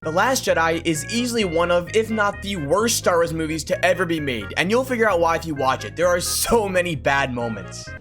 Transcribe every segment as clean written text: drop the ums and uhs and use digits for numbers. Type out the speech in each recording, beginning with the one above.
The Last Jedi is easily one of, if not the worst Star Wars movies to ever be made, and you'll figure out why if you watch it. There are so many bad moments. That's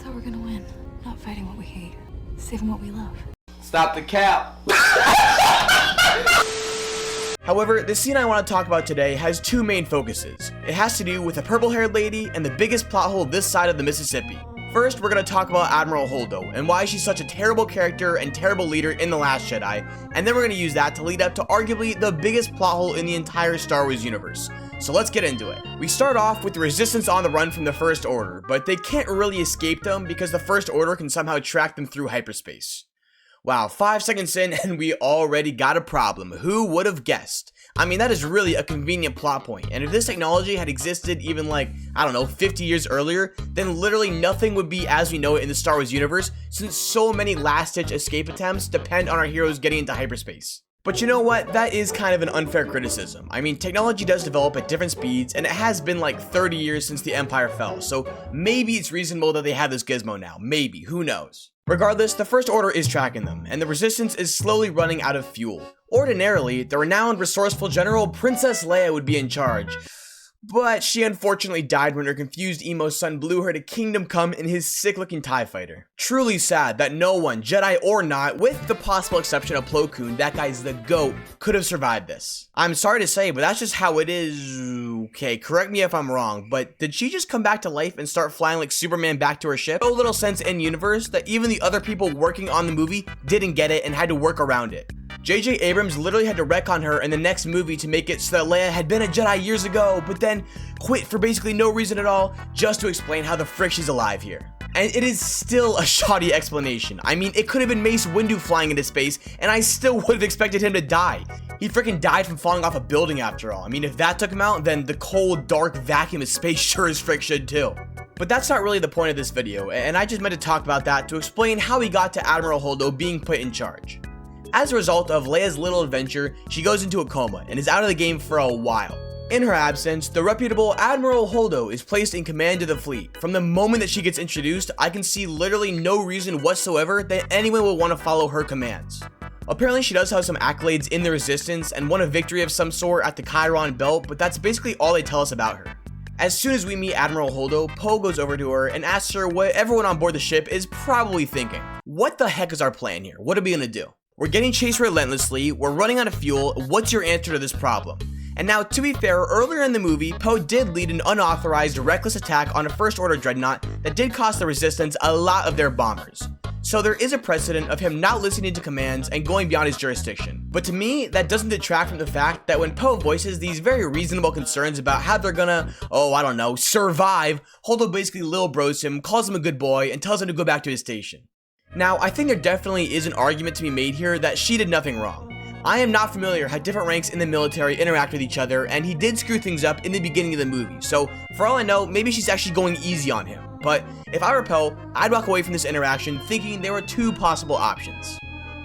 how we're gonna win. Not fighting what we hate, saving what we love. Stop the cap. However, the scene I want to talk about today has two main focuses. It has to do with a purple-haired lady and the biggest plot hole this side of the Mississippi. First, we're going to talk about Admiral Holdo and why she's such a terrible character and terrible leader in The Last Jedi, and then we're going to use that to lead up to arguably the biggest plot hole in the entire Star Wars universe. So let's get into it. We start off with the Resistance on the run from the First Order, but they can't really escape them because the First Order can somehow track them through hyperspace. Wow, 5 seconds in and we already got a problem. Who would have guessed? I mean, that is really a convenient plot point, and if this technology had existed even like, I don't know, 50 years earlier, then literally nothing would be as we know it in the Star Wars universe, since so many last-ditch escape attempts depend on our heroes getting into hyperspace. But you know what? That is kind of an unfair criticism. I mean, technology does develop at different speeds, and it has been like 30 years since the Empire fell, so maybe it's reasonable that they have this gizmo now. Maybe, who knows? Regardless, the First Order is tracking them, and the Resistance is slowly running out of fuel. Ordinarily, the renowned resourceful General Princess Leia would be in charge, but she unfortunately died when her confused emo son blew her to Kingdom Come in his sick-looking TIE fighter. Truly sad that no one, Jedi or not, with the possible exception of Plo Koon, that guy's the GOAT, could have survived this. I'm sorry to say, but that's just how it is. Okay, correct me if I'm wrong, but did she just come back to life and start flying like Superman back to her ship? No little sense in universe that even the other people working on the movie didn't get it and had to work around it. J.J. Abrams literally had to retcon her in the next movie to make it so that Leia had been a Jedi years ago, but then quit for basically no reason at all, just to explain how the frick she's alive here. And it is still a shoddy explanation. I mean, it could have been Mace Windu flying into space, and I still would have expected him to die. He freaking died from falling off a building after all. I mean, if that took him out, then the cold, dark vacuum of space sure as frick should too. But that's not really the point of this video, and I just meant to talk about that to explain how we got to Admiral Holdo being put in charge. As a result of Leia's little adventure, she goes into a coma and is out of the game for a while. In her absence, the reputable Admiral Holdo is placed in command of the fleet. From the moment that she gets introduced, I can see literally no reason whatsoever that anyone would want to follow her commands. Apparently she does have some accolades in the Resistance and won a victory of some sort at the Chiron Belt, but that's basically all they tell us about her. As soon as we meet Admiral Holdo, Poe goes over to her and asks her what everyone on board the ship is probably thinking. What the heck is our plan here? What are we gonna do? We're getting chased relentlessly, we're running out of fuel, what's your answer to this problem? And now, to be fair, earlier in the movie, Poe did lead an unauthorized, reckless attack on a First Order dreadnought that did cost the Resistance a lot of their bombers. So there is a precedent of him not listening to commands and going beyond his jurisdiction. But to me, that doesn't detract from the fact that when Poe voices these very reasonable concerns about how they're gonna, survive, Holdo basically lil bros him, calls him a good boy, and tells him to go back to his station. Now, I think there definitely is an argument to be made here that she did nothing wrong. I am not familiar how different ranks in the military interact with each other, and he did screw things up in the beginning of the movie, so for all I know, maybe she's actually going easy on him. But if I were Poe, I'd walk away from this interaction thinking there were two possible options.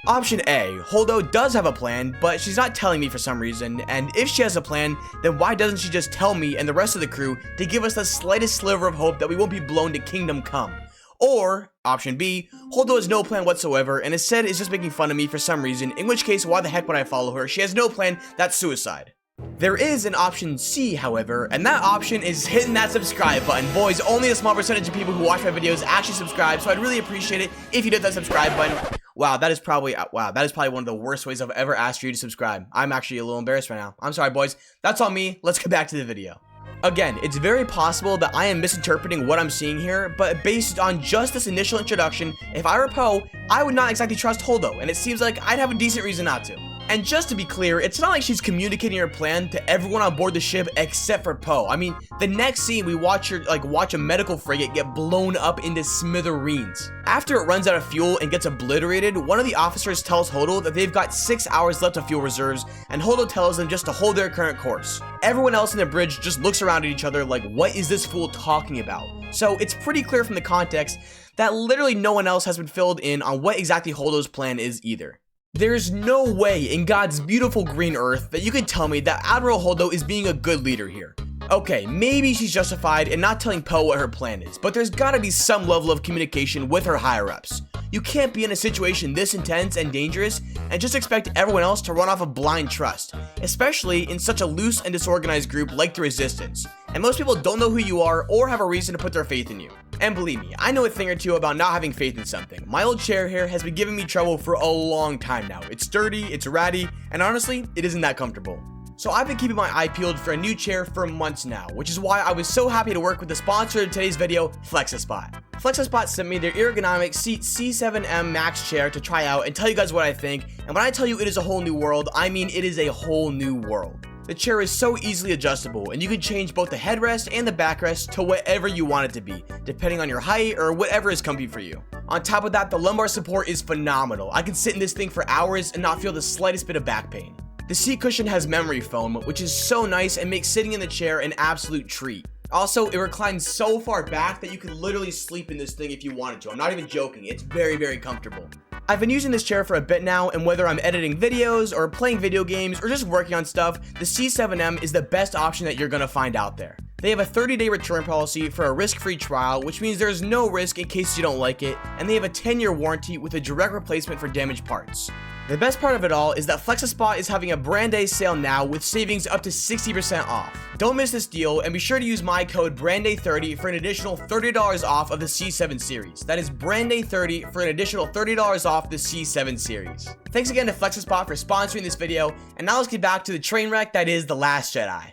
Option A, Holdo does have a plan, but she's not telling me for some reason, and if she has a plan, then why doesn't she just tell me and the rest of the crew to give us the slightest sliver of hope that we won't be blown to Kingdom Come? Or, option B, Holdo has no plan whatsoever and instead is just making fun of me for some reason, in which case why the heck would I follow her? She has no plan, that's suicide. There is an option C, however, and that option is hitting that subscribe button. Boys, only a small percentage of people who watch my videos actually subscribe, so I'd really appreciate it if you did that subscribe button. Wow, that is probably one of the worst ways I've ever asked for you to subscribe. I'm actually a little embarrassed right now. I'm sorry, boys. That's on me. Let's get back to the video. Again, it's very possible that I am misinterpreting what I'm seeing here, but based on just this initial introduction, if I were Poe, I would not exactly trust Holdo, and it seems like I'd have a decent reason not to. And just to be clear, it's not like she's communicating her plan to everyone on board the ship except for Poe. I mean, the next scene we watch her watch a medical frigate get blown up into smithereens. After it runs out of fuel and gets obliterated, one of the officers tells Holdo that they've got 6 hours left of fuel reserves, and Holdo tells them just to hold their current course. Everyone else in the bridge just looks around at each other like, what is this fool talking about? So it's pretty clear from the context that literally no one else has been filled in on what exactly Holdo's plan is either. There's no way in God's beautiful green earth that you can tell me that Admiral Holdo is being a good leader here. Okay, maybe she's justified in not telling Poe what her plan is, but there's gotta be some level of communication with her higher-ups. You can't be in a situation this intense and dangerous and just expect everyone else to run off of blind trust, especially in such a loose and disorganized group like the Resistance, and most people don't know who you are or have a reason to put their faith in you. And believe me, I know a thing or two about not having faith in something. My old chair here has been giving me trouble for a long time now. It's sturdy, it's ratty, and honestly, it isn't that comfortable. So I've been keeping my eye peeled for a new chair for months now, which is why I was so happy to work with the sponsor of today's video, FlexiSpot. FlexiSpot sent me their ergonomic Seat C7M Max chair to try out and tell you guys what I think, and when I tell you it is a whole new world, I mean it is a whole new world. The chair is so easily adjustable, and you can change both the headrest and the backrest to whatever you want it to be, depending on your height or whatever is comfy for you. On top of that, the lumbar support is phenomenal. I can sit in this thing for hours and not feel the slightest bit of back pain. The seat cushion has memory foam, which is so nice and makes sitting in the chair an absolute treat. Also, it reclines so far back that you can literally sleep in this thing if you wanted to. I'm not even joking, it's very, very comfortable. I've been using this chair for a bit now, and whether I'm editing videos or playing video games or just working on stuff, the C7M is the best option that you're gonna find out there. They have a 30-day return policy for a risk-free trial, which means there's no risk in case you don't like it, and they have a 10-year warranty with a direct replacement for damaged parts. The best part of it all is that FlexiSpot is having a brand day sale now with savings up to 60% off. Don't miss this deal, and be sure to use my code BRANDDAY30 for an additional $30 off of the C7 series. That is BRANDDAY30 for an additional $30 off the C7 series. Thanks again to FlexiSpot for sponsoring this video, and now let's get back to the train wreck that is The Last Jedi.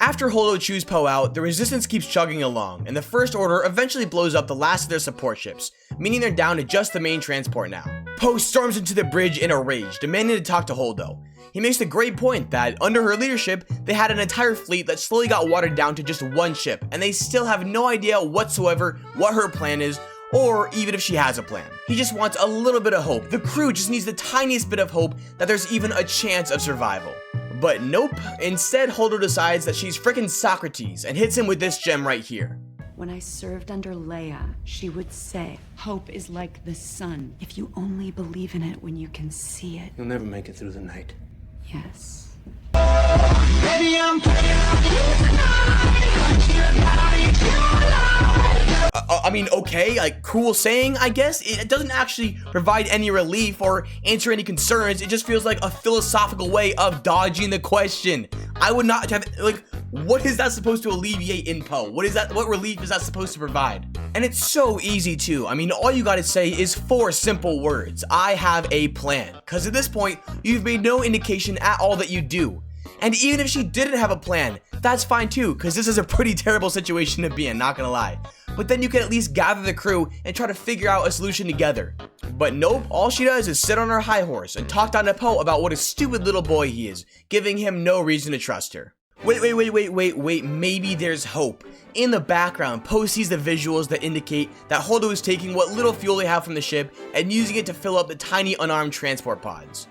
After Holdo chews Poe out, the Resistance keeps chugging along, and the First Order eventually blows up the last of their support ships, meaning they're down to just the main transport now. Poe storms into the bridge in a rage, demanding to talk to Holdo. He makes the great point that, under her leadership, they had an entire fleet that slowly got watered down to just one ship, and they still have no idea whatsoever what her plan is, or even if she has a plan. He just wants a little bit of hope. The crew just needs the tiniest bit of hope that there's even a chance of survival. But nope, instead Holdo decides that she's frickin' Socrates and hits him with this gem right here. When I served under Leia, she would say, hope is like the sun. If you only believe in it when you can see it. You'll never make it through the night. Yes. I mean, okay, like, cool saying, I guess. It doesn't actually provide any relief or answer any concerns. It just feels like a philosophical way of dodging the question. I would not have, like, what is that supposed to alleviate in Poe? What relief is that supposed to provide? And it's so easy too. I mean, all you gotta say is 4 simple words. I have a plan. Cause at this point, you've made no indication at all that you do. And even if she didn't have a plan, that's fine too, cause this is a pretty terrible situation to be in, not gonna lie. But then you can at least gather the crew and try to figure out a solution together. But nope, all she does is sit on her high horse and talk down to Poe about what a stupid little boy he is, giving him no reason to trust her. Wait, maybe there's hope. In the background, Poe sees the visuals that indicate that Holdo is taking what little fuel they have from the ship and using it to fill up the tiny unarmed transport pods.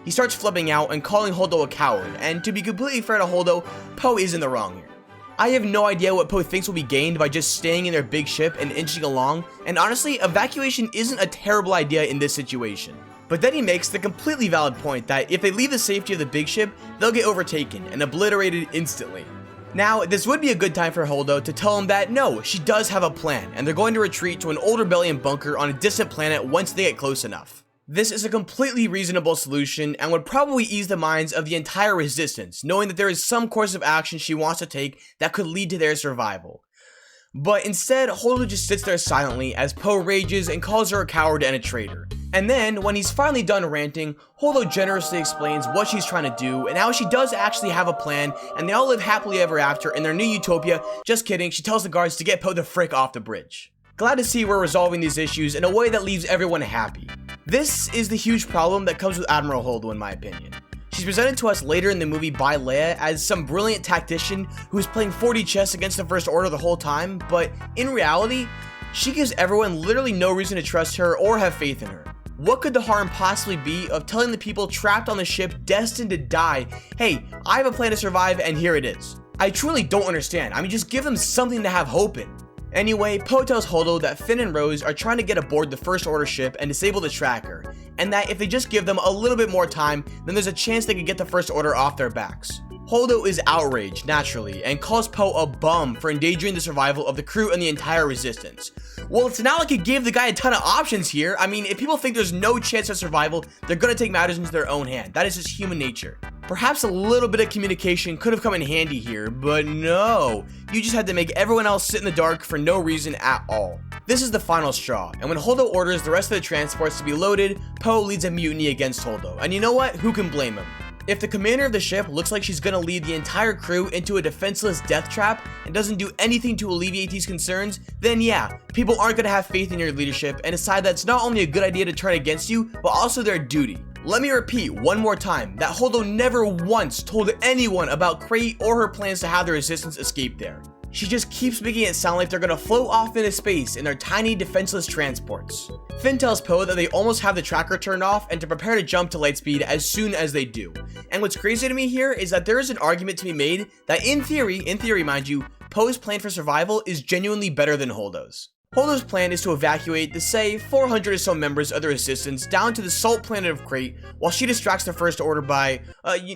He starts flipping out and calling Holdo a coward, and to be completely fair to Holdo, Poe is in the wrong here. I have no idea what Poe thinks will be gained by just staying in their big ship and inching along, and honestly, evacuation isn't a terrible idea in this situation. But then he makes the completely valid point that if they leave the safety of the big ship, they'll get overtaken and obliterated instantly. Now, this would be a good time for Holdo to tell him that no, she does have a plan, and they're going to retreat to an old rebellion bunker on a distant planet once they get close enough. This is a completely reasonable solution and would probably ease the minds of the entire Resistance, knowing that there is some course of action she wants to take that could lead to their survival. But instead, Holdo just sits there silently as Poe rages and calls her a coward and a traitor. And then, when he's finally done ranting, Holdo generously explains what she's trying to do and how she does actually have a plan, and they all live happily ever after in their new utopia. Just kidding, she tells the guards to get Poe the frick off the bridge. Glad to see we're resolving these issues in a way that leaves everyone happy. This is the huge problem that comes with Admiral Holdo, in my opinion. She's presented to us later in the movie by Leia as some brilliant tactician who's playing 4D chess against the First Order the whole time, but in reality, she gives everyone literally no reason to trust her or have faith in her. What could the harm possibly be of telling the people trapped on the ship destined to die, hey, I have a plan to survive and here it is? I truly don't understand. I mean, just give them something to have hope in. Anyway, Poe tells Holdo that Finn and Rose are trying to get aboard the First Order ship and disable the tracker, and that if they just give them a little bit more time, then there's a chance they could get the First Order off their backs. Holdo is outraged, naturally, and calls Poe a bum for endangering the survival of the crew and the entire resistance. Well, it's not like he gave the guy a ton of options here. I mean, if people think there's no chance of survival, they're gonna take matters into their own hand. That is just human nature. Perhaps a little bit of communication could have come in handy here, but no. You just had to make everyone else sit in the dark for no reason at all. This is the final straw, and when Holdo orders the rest of the transports to be loaded, Poe leads a mutiny against Holdo. And you know what? Who can blame him? If the commander of the ship looks like she's gonna lead the entire crew into a defenseless death trap and doesn't do anything to alleviate these concerns, then yeah, people aren't gonna have faith in your leadership and decide that it's not only a good idea to turn against you, but also their duty. Let me repeat one more time that Holdo never once told anyone about Crate or her plans to have the resistance escape there. She just keeps making it sound like they're gonna float off into space in their tiny defenseless transports. Finn tells Poe that they almost have the tracker turned off and to prepare to jump to lightspeed as soon as they do. And what's crazy to me here is that there is an argument to be made that in theory mind you, Poe's plan for survival is genuinely better than Holdo's. Holdo's plan is to evacuate the, say, 400 or so members of the resistance down to the salt planet of Crate while she distracts the First Order by,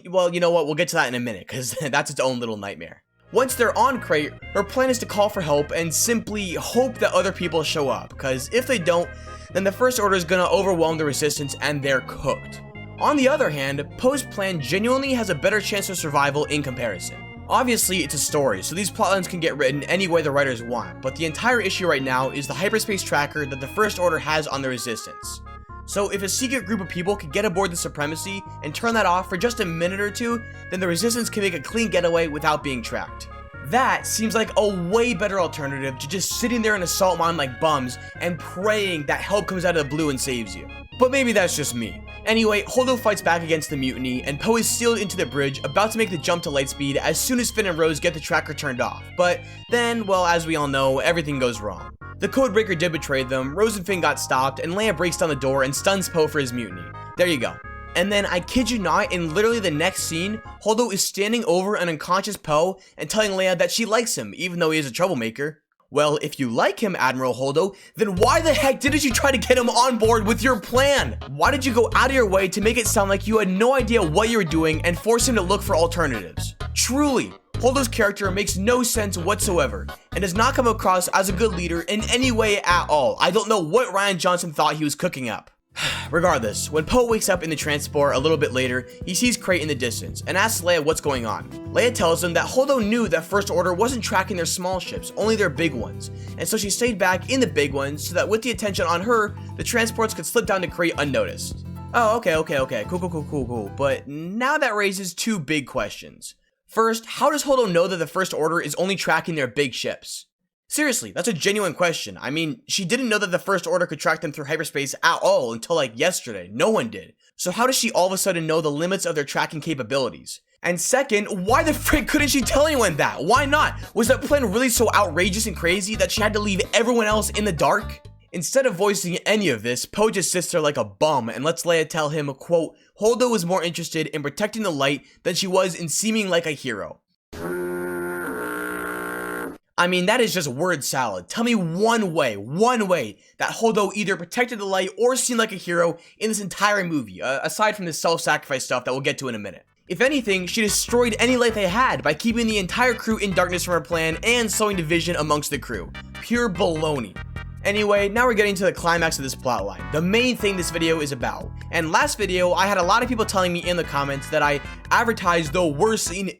well, you know what, we'll get to that in a minute because that's its own little nightmare. Once they're on Crate, her plan is to call for help and simply hope that other people show up, because if they don't, then the First Order is gonna overwhelm the resistance and they're cooked. On the other hand, Poe's plan genuinely has a better chance of survival in comparison. Obviously, it's a story, so these plotlines can get written any way the writers want, but the entire issue right now is the hyperspace tracker that the First Order has on the resistance. So if a secret group of people could get aboard the Supremacy and turn that off for just a minute or two, then the resistance can make a clean getaway without being tracked. That seems like a way better alternative to just sitting there in a salt mine like bums and praying that help comes out of the blue and saves you. But maybe that's just me. Anyway, Holdo fights back against the mutiny, and Poe is sealed into the bridge, about to make the jump to lightspeed as soon as Finn and Rose get the tracker turned off. But then, well, as we all know, everything goes wrong. The codebreaker did betray them, Rose and Finn got stopped, and Leia breaks down the door and stuns Poe for his mutiny. There you go. And then, I kid you not, in literally the next scene, Holdo is standing over an unconscious Poe and telling Leia that she likes him, even though he is a troublemaker. Well, if you like him, Admiral Holdo, then why the heck didn't you try to get him on board with your plan? Why did you go out of your way to make it sound like you had no idea what you were doing and force him to look for alternatives? Truly, Holdo's character makes no sense whatsoever and does not come across as a good leader in any way at all. I don't know what Rian Johnson thought he was cooking up. Regardless, when Poe wakes up in the transport a little bit later, he sees Crate in the distance and asks Leia what's going on. Leia tells him that Holdo knew that First Order wasn't tracking their small ships, only their big ones, and so she stayed back in the big ones so that with the attention on her, the transports could slip down to Crate unnoticed. Oh, okay, cool. But now that raises two big questions. First, how does Holdo know that the First Order is only tracking their big ships? Seriously, that's a genuine question. I mean, she didn't know that the First Order could track them through hyperspace at all until like yesterday. No one did. So how does she all of a sudden know the limits of their tracking capabilities? And second, why the frick couldn't she tell anyone that? Why not? Was that plan really so outrageous and crazy that she had to leave everyone else in the dark? Instead of voicing any of this, Poe just sits there like a bum and lets Leia tell him, quote, Holdo was more interested in protecting the light than she was in seeming like a hero. I mean, that is just word salad. Tell me one way that Holdo either protected the light or seemed like a hero in this entire movie, aside from the self-sacrifice stuff that we'll get to in a minute. If anything, she destroyed any light they had by keeping the entire crew in darkness from her plan and sowing division amongst the crew. Pure baloney. Anyway, now we're getting to the climax of this plotline, the main thing this video is about. And last video, I had a lot of people telling me in the comments that I advertised the worst scene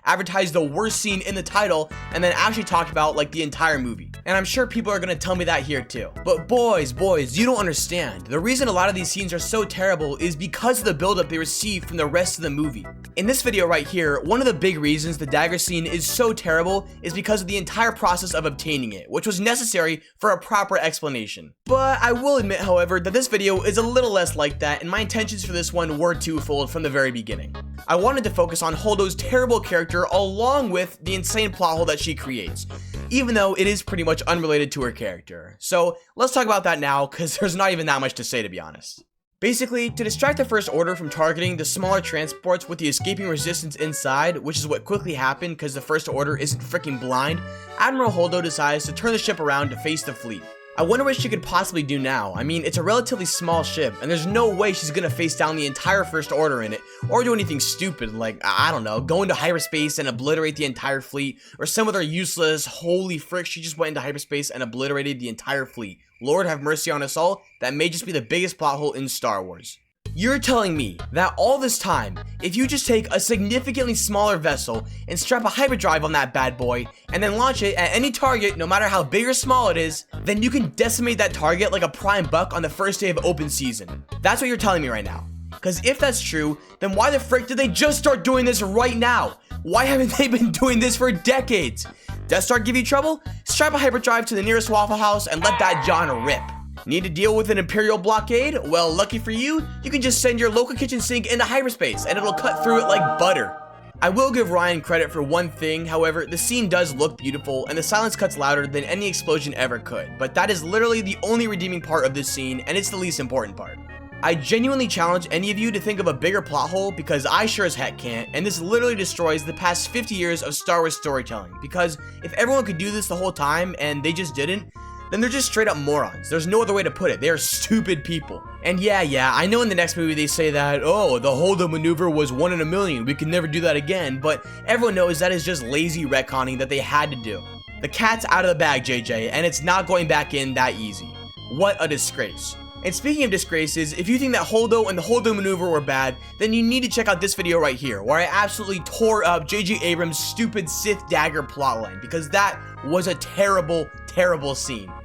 advertised the worst scene in the title and then actually talked about like the entire movie. And I'm sure people are gonna tell me that here too. But boys, you don't understand. The reason a lot of these scenes are so terrible is because of the buildup they receive from the rest of the movie. In this video right here, one of the big reasons the dagger scene is so terrible is because of the entire process of obtaining it, which was necessary for a proper explanation. But I will admit, however, that this video is a little less like that, and my intentions for this one were twofold from the very beginning. I wanted to focus on Holdo's terrible character along with the insane plot hole that she creates, even though it is pretty much unrelated to her character. So let's talk about that now, because there's not even that much to say, to be honest. Basically, to distract the First Order from targeting the smaller transports with the escaping resistance inside, which is what quickly happened because the First Order isn't freaking blind, Admiral Holdo decides to turn the ship around to face the fleet. I wonder what she could possibly do now. I mean, it's a relatively small ship, and there's no way she's gonna face down the entire First Order in it, or do anything stupid like, I don't know, go into hyperspace and obliterate the entire fleet, or some other useless, holy frick, she just went into hyperspace and obliterated the entire fleet. Lord have mercy on us all, that may just be the biggest plot hole in Star Wars. You're telling me that all this time, if you just take a significantly smaller vessel and strap a hyperdrive on that bad boy, and then launch it at any target, no matter how big or small it is, then you can decimate that target like a prime buck on the first day of open season? That's what you're telling me right now. Because if that's true, then why the frick did they just start doing this right now? Why haven't they been doing this for decades? Death Star give you trouble? Strap a hyperdrive to the nearest Waffle House and let that John rip. Need to deal with an Imperial blockade? Well, lucky for you, you can just send your local kitchen sink into hyperspace and it'll cut through it like butter. I will give Ryan credit for one thing, however, the scene does look beautiful and the silence cuts louder than any explosion ever could, but that is literally the only redeeming part of this scene, and it's the least important part. I genuinely challenge any of you to think of a bigger plot hole, because I sure as heck can't, and this literally destroys the past 50 years of Star Wars storytelling, because if everyone could do this the whole time and they just didn't, then they're just straight up morons. There's no other way to put it. They are stupid people. And yeah, I know in the next movie they say that, oh, the Holdo Manuever was 1 in a million, we can never do that again, but everyone knows that is just lazy retconning that they had to do. The cat's out of the bag, JJ, and it's not going back in that easy. What a disgrace. And speaking of disgraces, if you think that Holdo and the Holdo Manuever were bad, then you need to check out this video right here, where I absolutely tore up J.J. Abrams' stupid Sith dagger plotline, because that was a terrible, terrible scene.